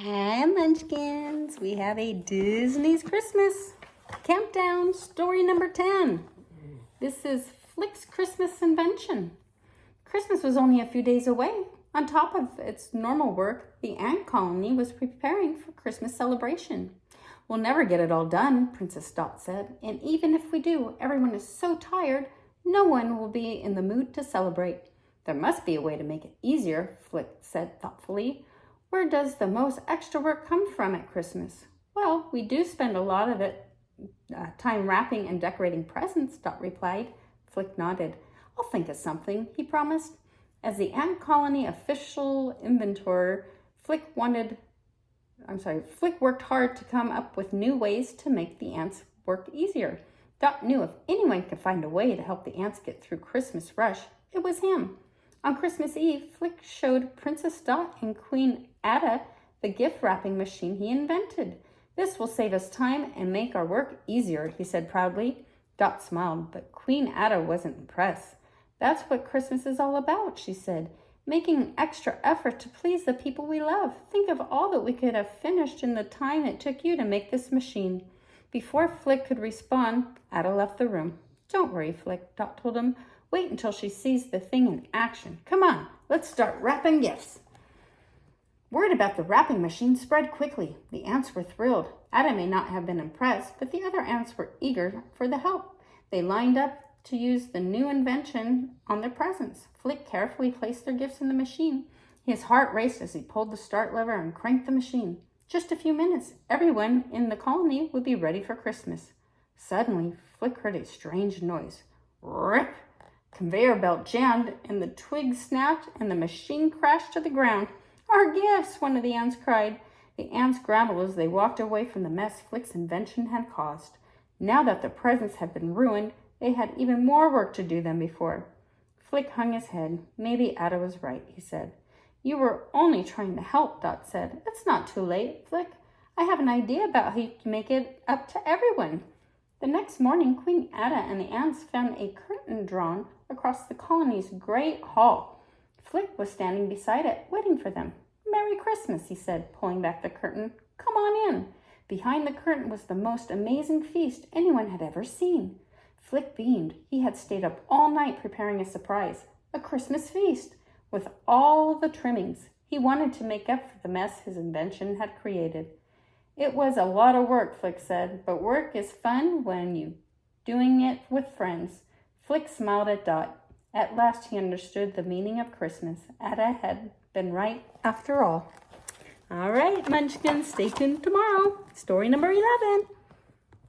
Hi, Munchkins. We have a Disney's Christmas countdown, story number 10. This is Flik's Christmas Invention. Christmas was only a few days away. On top of its normal work, the ant colony was preparing for Christmas celebration. We'll never get it all done, Princess Dot said, and even if we do, everyone is so tired, no one will be in the mood to celebrate. There must be a way to make it easier, Flik said thoughtfully. Where does the most extra work come from at Christmas? Well, we do spend a lot of it time wrapping and decorating presents, Dot replied. Flik nodded. I'll think of something, he promised. As the ant colony official inventor, Flik worked hard to come up with new ways to make the ants work easier. Dot knew if anyone could find a way to help the ants get through Christmas rush, it was him. On Christmas Eve, Flik showed Princess Dot and Queen Ada the gift wrapping machine he invented. This will save us time and make our work easier, he said proudly. Dot smiled, but Queen Ada wasn't impressed. That's what Christmas is all about, she said. Making an extra effort to please the people we love. Think of all that we could have finished in the time it took you to make this machine. Before Flik could respond, Ada left the room. Don't worry, Flik, Dot told him. Wait until she sees the thing in action. Come on, let's start wrapping gifts. Word about the wrapping machine spread quickly. The ants were thrilled. Ada may not have been impressed, but the other ants were eager for the help. They lined up to use the new invention on their presents. Flik carefully placed their gifts in the machine. His heart raced as he pulled the start lever and cranked the machine. Just a few minutes, everyone in the colony would be ready for Christmas. Suddenly, Flik heard a strange noise. Rip! Conveyor belt jammed and the twigs snapped and the machine crashed to the ground. Our gifts, one of the ants cried. The ants grumbled as they walked away from the mess Flik's invention had caused. Now that the presents had been ruined, they had even more work to do than before. Flik hung his head. Maybe Ada was right, he said. You were only trying to help, Dot said. It's not too late, Flik. I have an idea about how you can make it up to everyone. The next morning, Queen Ada and the ants found a curtain drawn across the colony's great hall. Flik was standing beside it, waiting for them. Merry Christmas, he said, pulling back the curtain. Come on in. Behind the curtain was the most amazing feast anyone had ever seen. Flik beamed. He had stayed up all night preparing a surprise, a Christmas feast, with all the trimmings. He wanted to make up for the mess his invention had created. It was a lot of work, Flik said, but work is fun when you're doing it with friends. Flik smiled at Dot. At last he understood the meaning of Christmas. Ada had been right after all. All right, Munchkins, stay tuned tomorrow. Story number 11.